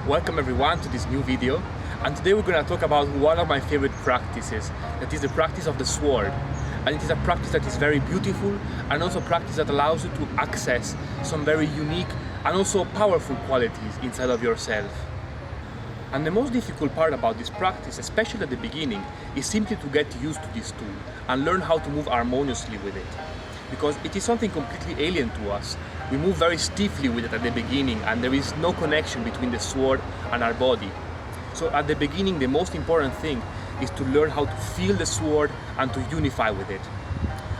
Welcome everyone to this new video, and today we're going to talk about one of my favorite practices, that is the practice of the sword. And it is a practice that is very beautiful and also a practice that allows you to access some very unique and also powerful qualities inside of yourself. And the most difficult part about this practice, especially at the beginning, is simply to get used to this tool and learn how to move harmoniously with it. Because it is something completely alien to us. We move very stiffly with it at the beginning, and there is no connection between the sword and our body. So at the beginning, the most important thing is to learn how to feel the sword and to unify with it.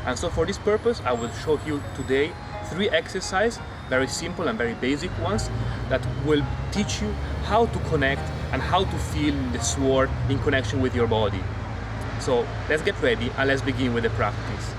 And so for this purpose, I will show you today 3 exercises, very simple and very basic ones, that will teach you how to connect and how to feel the sword in connection with your body. So let's get ready and let's begin with the practice.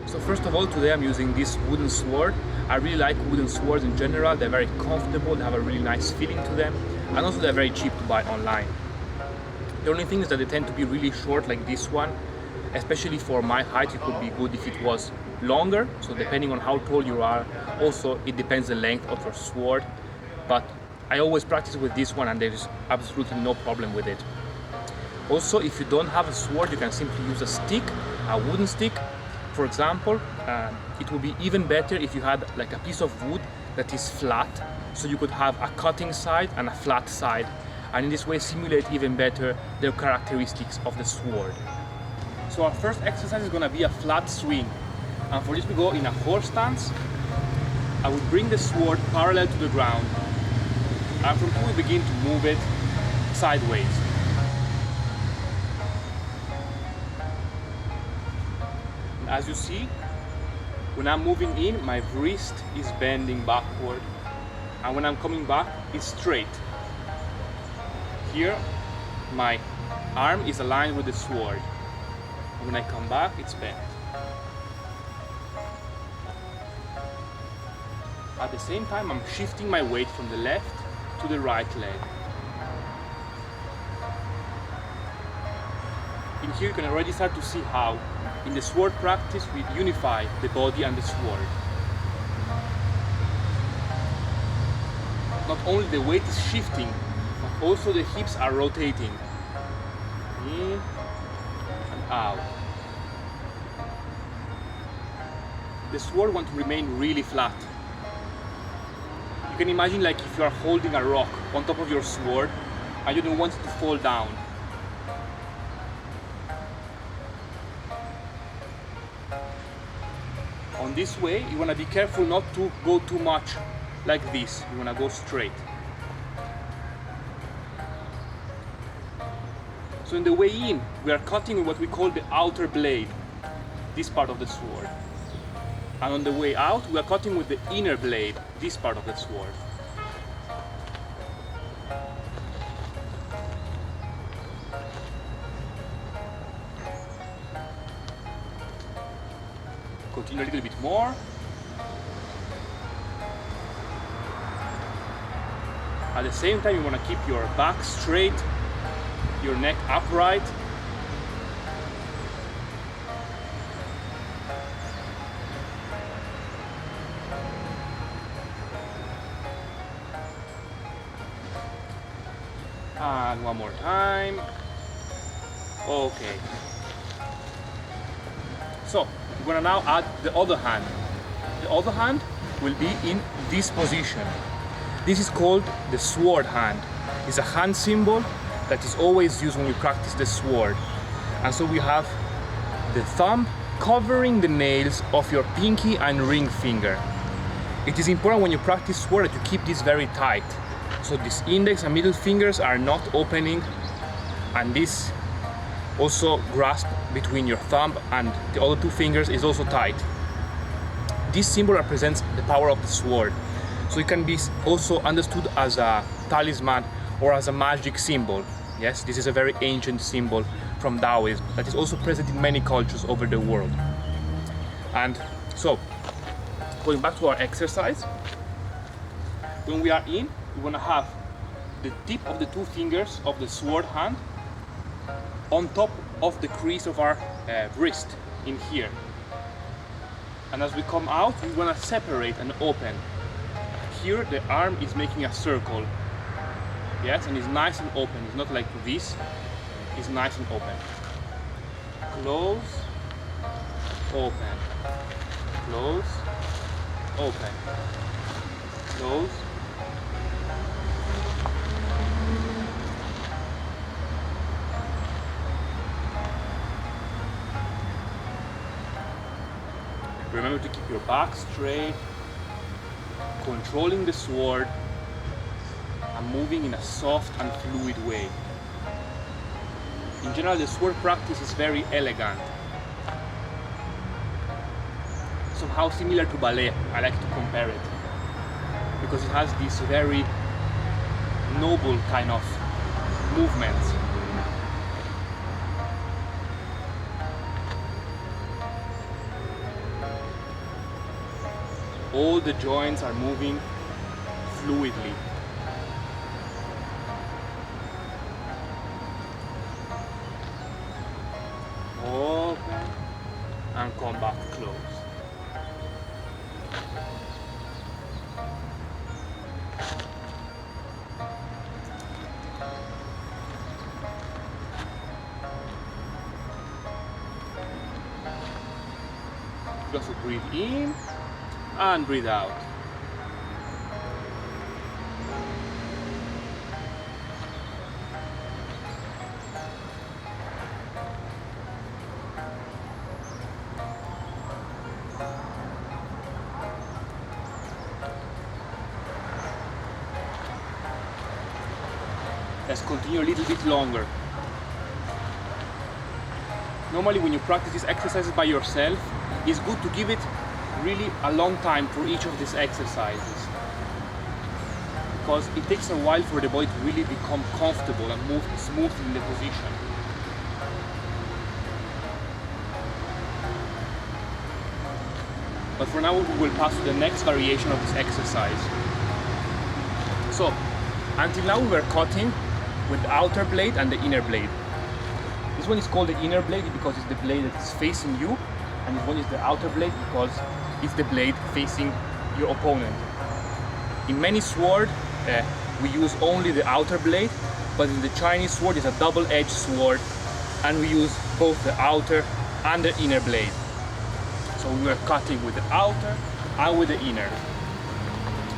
So first of all, today I'm using this wooden sword. I really like wooden swords in general. They're very comfortable, they have a really nice feeling to them, and also they're very cheap to buy online. The only thing is that they tend to be really short, like this one. Especially for my height, it would be good if it was longer, so depending on how tall you are. Also, it depends the length of your sword, but I always practice with this one and there's absolutely no problem with it. Also, if you don't have a sword, you can simply use a stick, a wooden stick. For example, it would be even better if you had like a piece of wood that is flat, so you could have a cutting side and a flat side, and in this way simulate even better the characteristics of the sword. So our first exercise is going to be a flat swing, and for this we go in a horse stance. I would bring the sword parallel to the ground, and from here we begin to move it sideways. As you see, when I'm moving in, my wrist is bending backward, and when I'm coming back, it's straight. Here, my arm is aligned with the sword, and when I come back, it's bent. At the same time, I'm shifting my weight from the left to the right leg. In here, you can already start to see how in the sword practice we unify the body and the sword. Not only the weight is shifting, but also the hips are rotating. In and out. The sword wants to remain really flat. You can imagine like if you are holding a rock on top of your sword and you don't want it to fall down. On this way, you want to be careful not to go too much like this. You want to go straight. So in the way in, we are cutting with what we call the outer blade, this part of the sword. And on the way out, we are cutting with the inner blade, this part of the sword. Continue a little bit more. At the same time, you want to keep your back straight, your neck upright. And one more time. Okay. So, we're going to now add the other hand. The other hand will be in this position. This is called the sword hand. It's a hand symbol that is always used when you practice the sword. And so we have the thumb covering the nails of your pinky and ring finger. It is important when you practice sword that you keep this very tight. So this index and middle fingers are not opening, and this also grasp between your thumb and the other 2 fingers is also tight. This symbol represents the power of the sword. So it can be also understood as a talisman or as a magic symbol. Yes, this is a very ancient symbol from Taoism that is also present in many cultures over the world. And so, going back to our exercise, when we are in, we want to have the tip of the two fingers of the sword hand on top of the crease of our wrist in here. And as we come out, we want to separate and open. Here the arm is making a circle. Yes, and it's nice and open. It's not like this. It's nice and open. Close, open. Close, open. Close. Remember to keep your back straight, controlling the sword, and moving in a soft and fluid way. In general, the sword practice is very elegant. Somehow similar to ballet, I like to compare it. Because it has this very noble kind of movements. All the joints are moving fluidly. Open and come back close. Just breathe in and breathe out. Let's continue a little bit longer. Normally when you practice these exercises by yourself, it's good to give it really a long time for each of these exercises, because it takes a while for the body to really become comfortable and move smoothly in the position. But for now we will pass to the next variation of this exercise. So, until now we were cutting with the outer blade and the inner blade. This one is called the inner blade because it's the blade that is facing you, and this one is the outer blade because it's the blade facing your opponent. In many swords, we use only the outer blade, but in the Chinese sword it's a double-edged sword, and we use both the outer and the inner blade. So we are cutting with the outer and with the inner.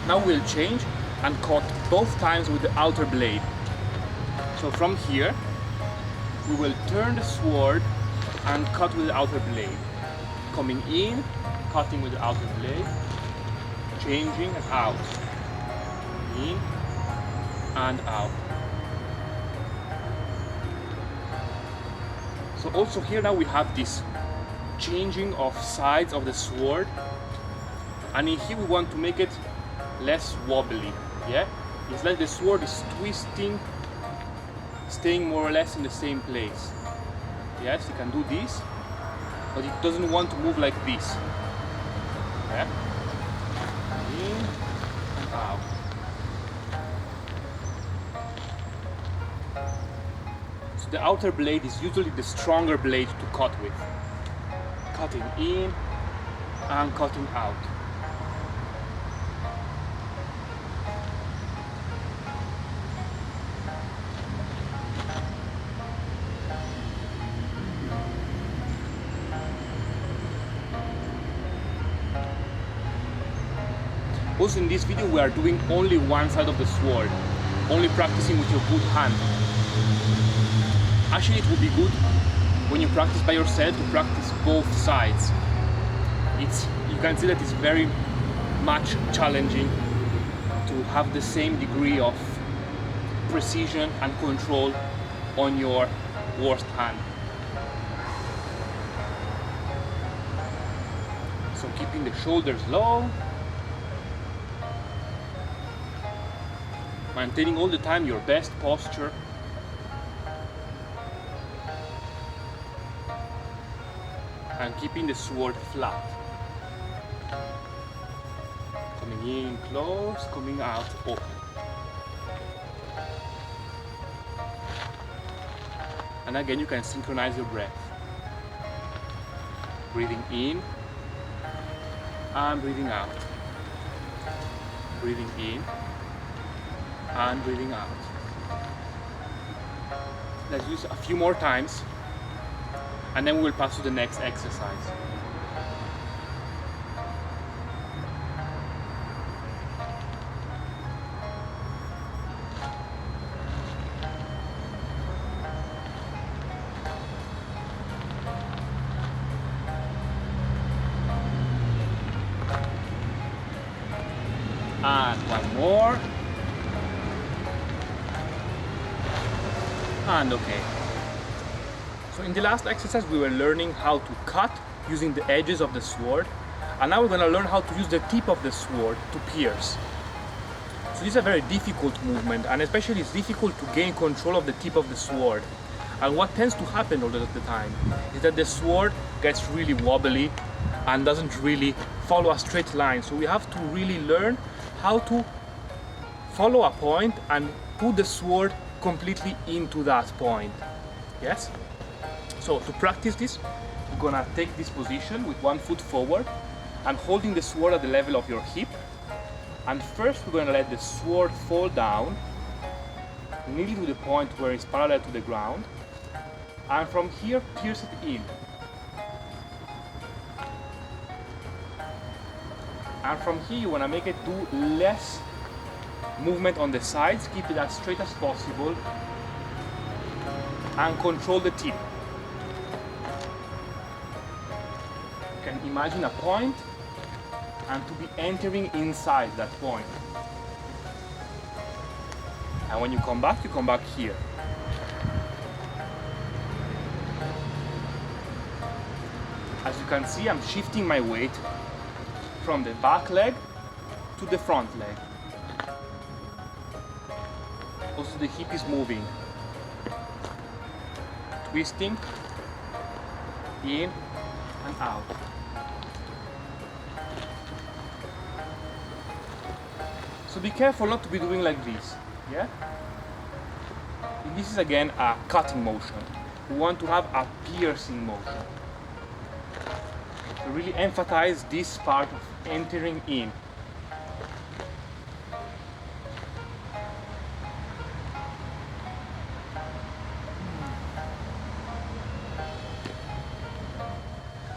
Now we'll change and cut both times with the outer blade. So from here, we will turn the sword and cut with the outer blade. Coming in, cutting with the outer blade, changing and out. In and out. So also here now we have this changing of sides of the sword, and in here we want to make it less wobbly. Yeah, it's like the sword is twisting, staying more or less in the same place. Yes, you can do this, but it doesn't want to move like this. Yeah, in and out. So the outer blade is usually the stronger blade to cut with. Cutting in and cutting out. Also in this video we are doing only one side of the sword, only practicing with your good hand. Actually it would be good when you practice by yourself to practice both sides. You can see that it's very much challenging to have the same degree of precision and control on your worst hand. So keeping the shoulders low, maintaining all the time your best posture. And keeping the sword flat. Coming in close, coming out open. And again, you can synchronize your breath. Breathing in and breathing out. Breathing in and breathing out. Let's use a few more times and then we will pass to the next exercise. And one more. And okay. So in the last exercise we were learning how to cut using the edges of the sword, and now we're going to learn how to use the tip of the sword to pierce. So this is a very difficult movement, and especially it's difficult to gain control of the tip of the sword. And what tends to happen all the time is that the sword gets really wobbly and doesn't really follow a straight line. So we have to really learn how to follow a point and put the sword completely into that point. Yes? So to practice this, you're gonna take this position with one foot forward and holding the sword at the level of your hip. And first we're gonna let the sword fall down nearly to the point where it's parallel to the ground. And from here, pierce it in. And from here, you want to make it do less movement on the sides, keep it as straight as possible, and control the tip. You can imagine a point and to be entering inside that point. And when you come back here. As you can see, I'm shifting my weight from the back leg to the front leg. Also the hip is moving. Twisting, in and out. So be careful not to be doing like this, yeah? This is again a cutting motion. We want to have a piercing motion. So really emphasize this part of entering in.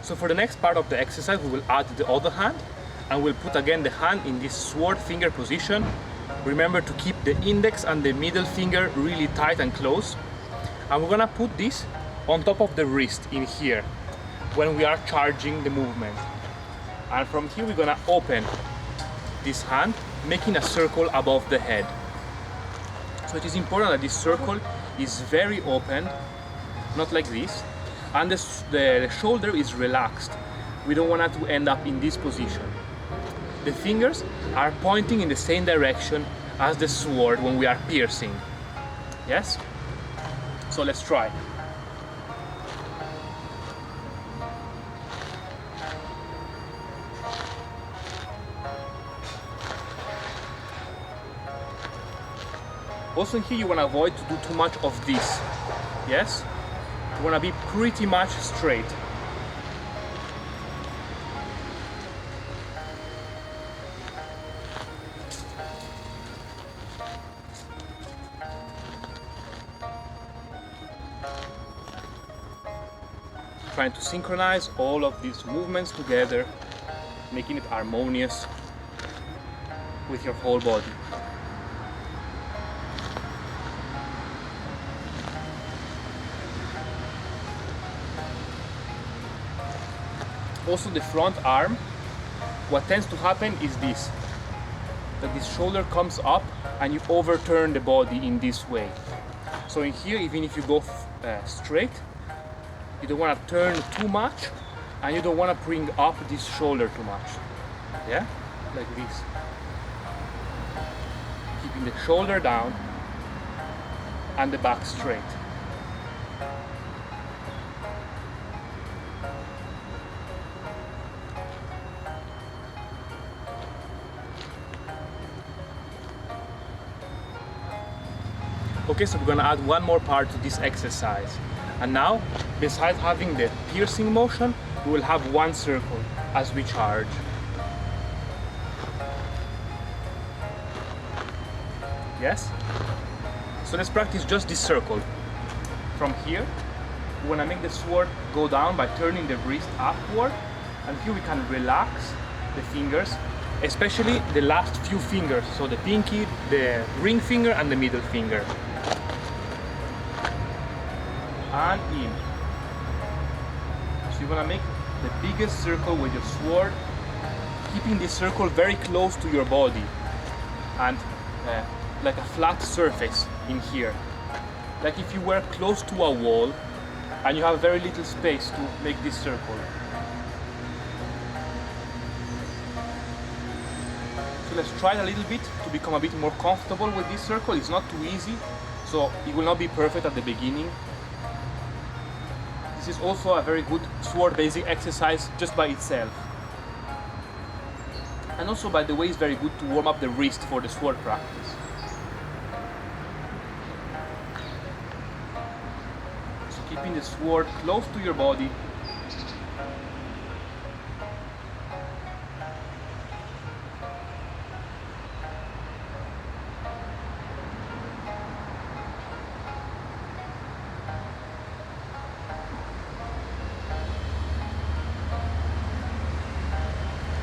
So for the next part of the exercise, we will add the other hand and we'll put again the hand in this sword finger position. Remember to keep the index and the middle finger really tight and close. And we're gonna put this on top of the wrist in here when we are charging the movement. And from here we're gonna open this hand, making a circle above the head. So it is important that this circle is very open, not like this, and the shoulder is relaxed. We don't want it to end up in this position. The fingers are pointing in the same direction as the sword when we are piercing. Yes? So let's try. Also here you want to avoid to do too much of this. Yes? You want to be pretty much straight. Trying to synchronize all of these movements together, making it harmonious with your whole body. Also the front arm, what tends to happen is this, that this shoulder comes up and you overturn the body in this way. So in here, even if you go straight, you don't want to turn too much and you don't want to bring up this shoulder too much. Yeah? Like this. Keeping the shoulder down and the back straight. Okay, so we're gonna add one more part to this exercise, And now, besides having the piercing motion, we will have one circle as we charge. Yes? So let's practice just this circle. From here, we want to make the sword go down by turning the wrist upward, and here we can relax the fingers, especially the last few fingers, so the pinky, the ring finger and the middle finger. And in. So you want to make the biggest circle with your sword, keeping this circle very close to your body and like a flat surface in here. Like if you were close to a wall and you have very little space to make this circle. So let's try a little bit to become a bit more comfortable with this circle. It's not too easy, so it will not be perfect at the beginning. This is also a very good sword basic exercise just by itself. And also, by the way, it's very good to warm up the wrist for the sword practice. So keeping the sword close to your body.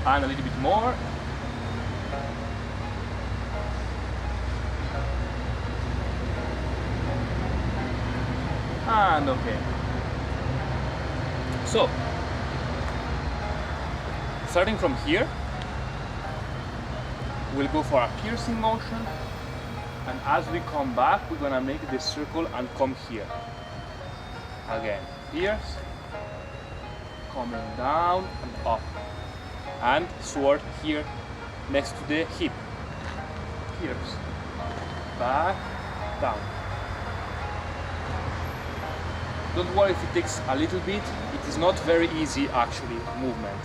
And a little bit more. And okay. So, starting from here, we'll go for a piercing motion, and as we come back, we're gonna make this circle and come here. Again, pierce, coming down and up. And sword here next to the hip. Pierce, back, down. Don't worry if it takes a little bit, it is not very easy actually movement.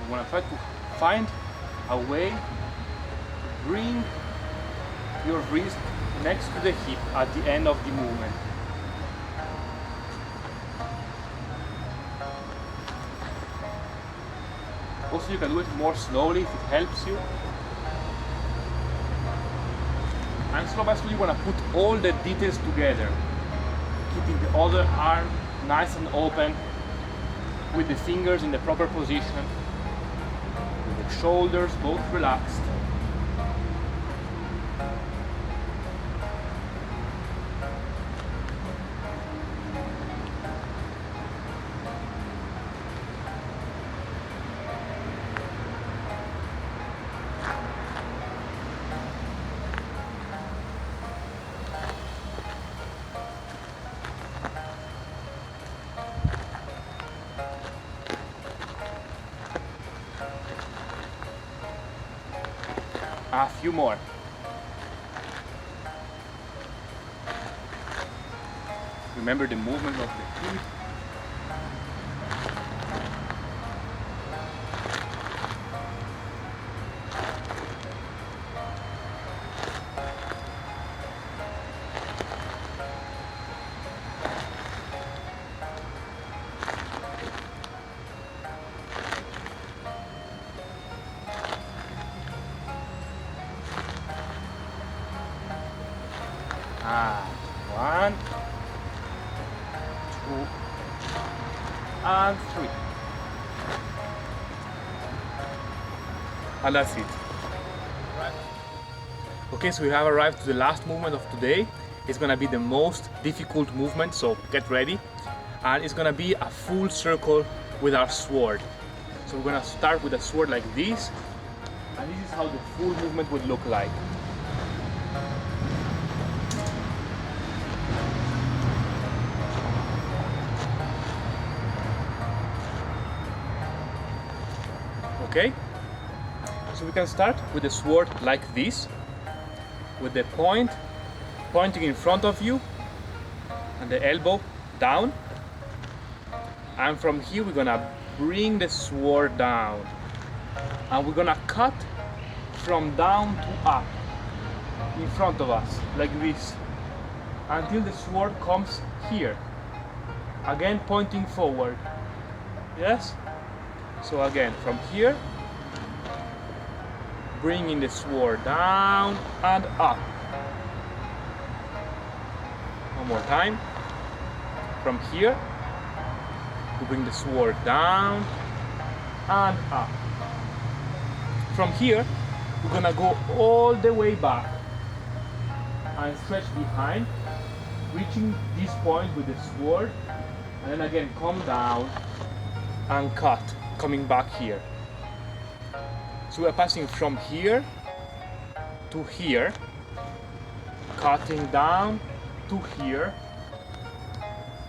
You want to try to find a way to bring your wrist next to the hip at the end of the movement. Also, you can do it more slowly if it helps you. And slow by slow you want to put all the details together, keeping the other arm nice and open with the fingers in the proper position. Shoulders both relaxed. A few more. Remember the movement of the feet. One, two, and three. And that's it. Okay, so we have arrived to the last movement of today. It's gonna be the most difficult movement, so get ready. And it's gonna be a full circle with our sword. So we're gonna start with a sword like this, and this is how the full movement would look like. Okay, so we can start with the sword like this, with the point pointing in front of you and the elbow down, And from here we're gonna bring the sword down, and we're gonna cut from down to up in front of us like this until the sword comes here, again pointing forward. Yes? So again, from here, bringing the sword down and up. One more time. From here, we bring the sword down and up. From here, we're gonna go all the way back and stretch behind, reaching this point with the sword, and then again come down and cut, coming back here. So we're passing from here to here, cutting down to here,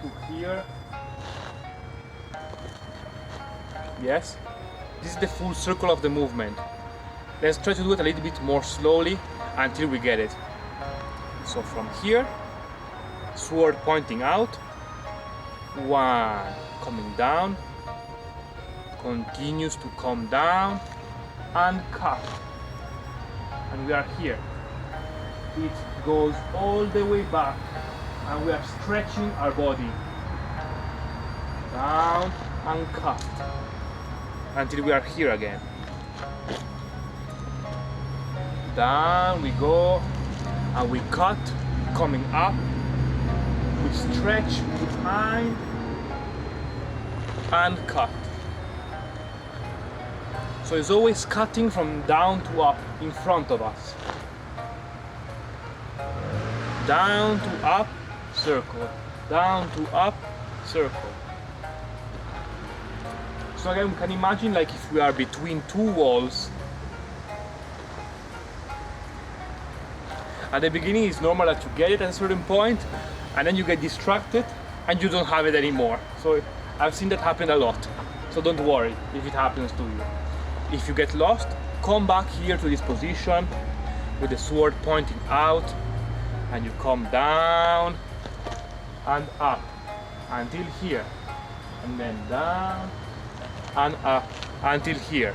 to here. Yes, this is the full circle of the movement. Let's try to do it a little bit more slowly until we get it. So from here, sword pointing out, one, coming down, continues to come down and cut, and we are here. It goes all the way back and we are stretching our body down and cut until we are here again. Down we go and we cut, coming up, we stretch behind and cut. So it's always cutting from down to up in front of us. Down to up, circle. Down to up, circle. So again, we can imagine like if we are between two walls. At the beginning it's normal that you get it at a certain point and then you get distracted and you don't have it anymore. So I've seen that happen a lot. So don't worry if it happens to you. If you get lost, come back here to this position with the sword pointing out, and you come down and up until here, and then down and up until here.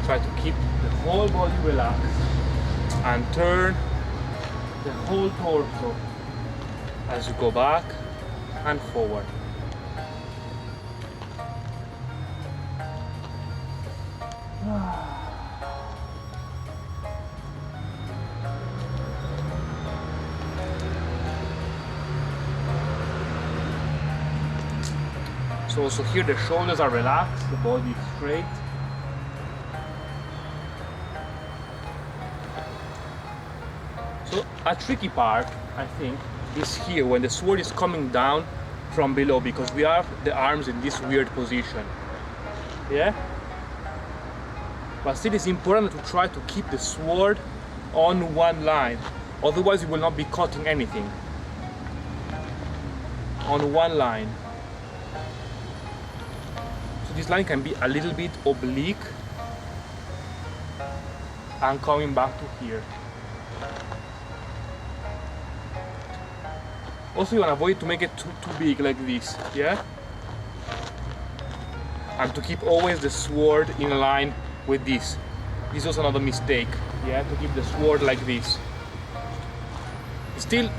Try to keep the whole body relaxed and turn the whole torso as you go back and forward. So also here the shoulders are relaxed, the body is straight. So a tricky part, I think, is here when the sword is coming down from below, because we have the arms in this weird position. Yeah? But still it's important to try to keep the sword on one line. Otherwise you will not be cutting anything. On one line. So this line can be a little bit oblique and coming back to here. Also you want to avoid to make it too big like this, yeah? And to keep always the sword in line with this. This is also another mistake, yeah? To keep the sword like this. Still,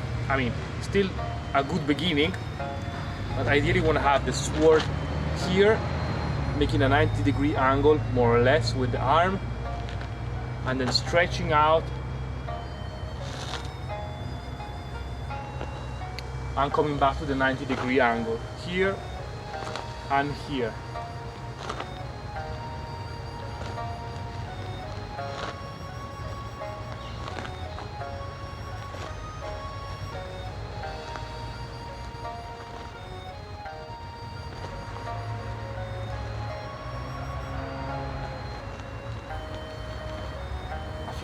still a good beginning, but ideally you want to have the sword here, making a 90-degree angle, more or less, with the arm, and then stretching out and coming back to the 90-degree angle here and here.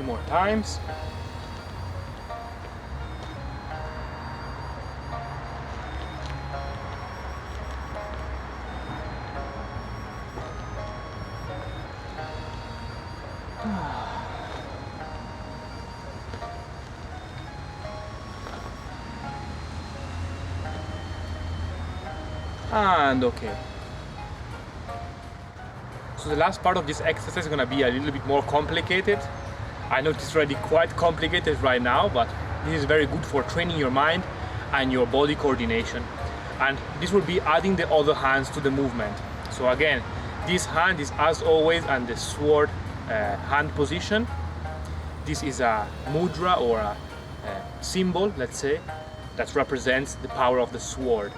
few more times. And okay. So the last part of this exercise is going to be a little bit more complicated. I know it's already quite complicated right now, but this is very good for training your mind and your body coordination. And this will be adding the other hands to the movement. So again, this hand is as always in the sword hand position. This is a mudra or a symbol, let's say, that represents the power of the sword.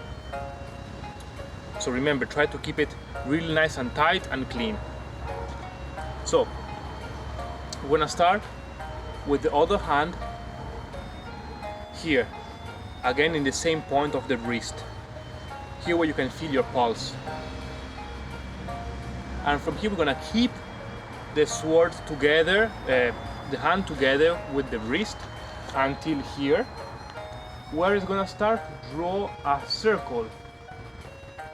So remember, try to keep it really nice and tight and clean. So we're gonna start with the other hand here, again in the same point of the wrist, here where you can feel your pulse. And from here we're gonna keep the sword together, the hand together with the wrist until here, where it's gonna start to draw a circle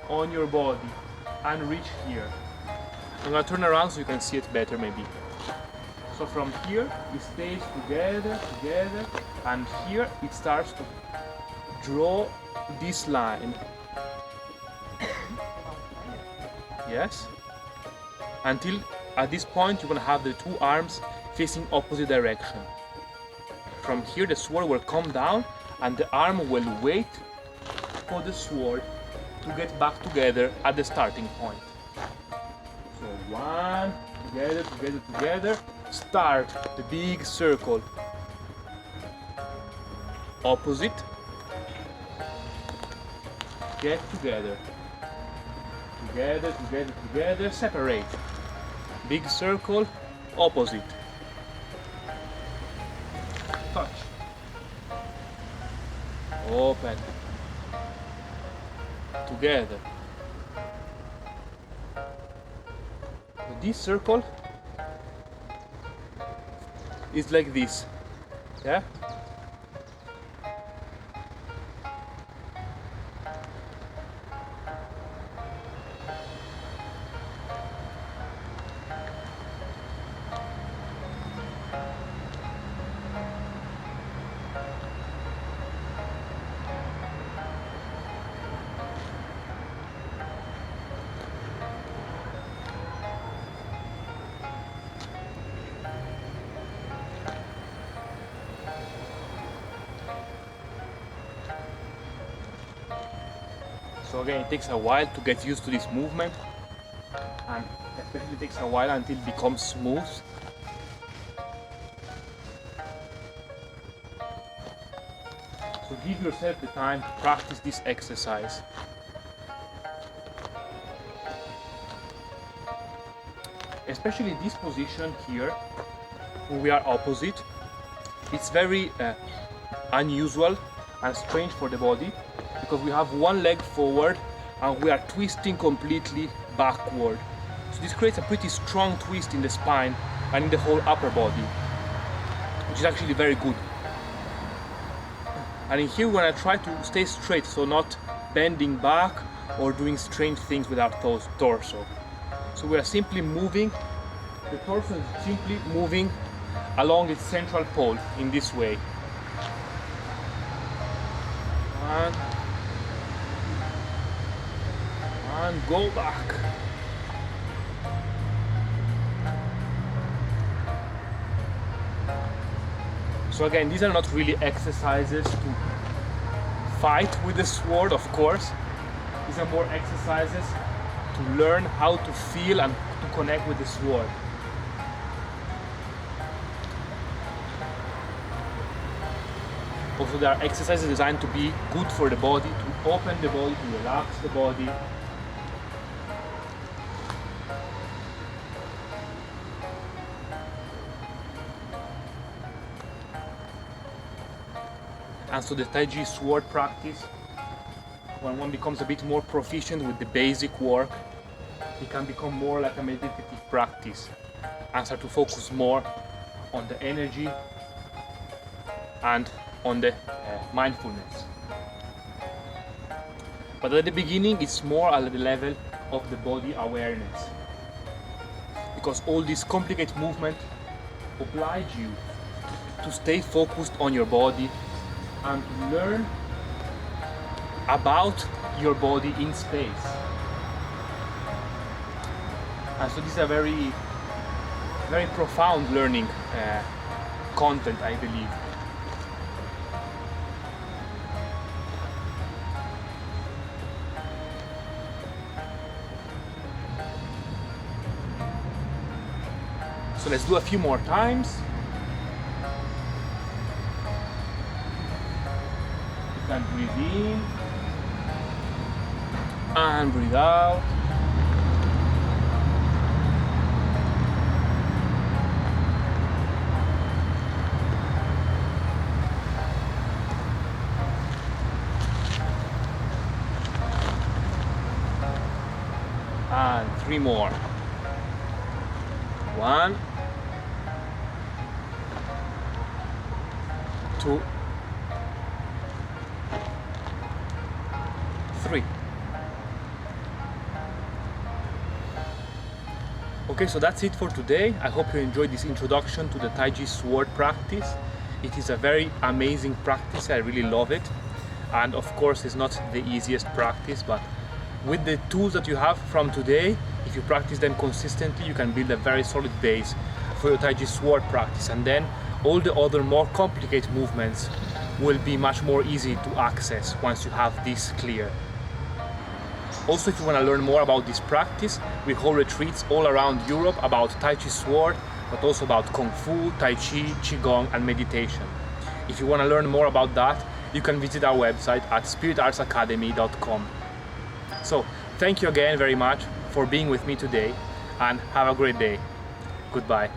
on your body and reach here. I'm gonna turn around so you can see it better maybe. So from here it stays together, and here it starts to draw this line. Yes? Until at this point you're gonna have the two arms facing opposite direction. From here the sword will come down and the arm will wait for the sword to get back together at the starting point. So one, together, start the big circle. Opposite, get together, separate. Big circle, opposite. Touch. Open. Together. So this circle is like this, yeah? So again, it takes a while to get used to this movement, and especially takes a while until it becomes smooth. So give yourself the time to practice this exercise. Especially this position here, when we are opposite, it's very unusual and strange for the body, because we have one leg forward and we are twisting completely backward. So this creates a pretty strong twist in the spine and in the whole upper body, which is actually very good. And in here we're going to try to stay straight, so not bending back or doing strange things with our torso. So we are simply moving, the torso is simply moving along its central pole in this way. And go back. So again, these are not really exercises to fight with the sword, of course. These are more exercises to learn how to feel and to connect with the sword. Also, there are exercises designed to be good for the body, to open the body, to relax the body. And so the Tai Chi sword practice, when one becomes a bit more proficient with the basic work, it can become more like a meditative practice and start to focus more on the energy, and on the mindfulness. But at the beginning, it's more at the level of the body awareness, because all these complicated movements oblige you to stay focused on your body and to learn about your body in space. And so this is a very, very profound learning content, I believe. So let's do a few more times. You can breathe in and breathe out. And 3 more. 1, 2, 3. Okay, so that's it for today. I hope you enjoyed this introduction to the Tai Chi sword practice. It is a very amazing practice. I really love it. And of course, it's not the easiest practice, but with the tools that you have from today, if you practice them consistently, you can build a very solid base for your Tai Chi sword practice, and then all the other more complicated movements will be much more easy to access once you have this clear. Also, if you want to learn more about this practice, we hold retreats all around Europe about Tai Chi sword, but also about Kung Fu, Tai Chi, Qi Gong, and meditation. If you want to learn more about that, you can visit our website at spiritartsacademy.com. So, thank you again very much for being with me today, and have a great day. Goodbye.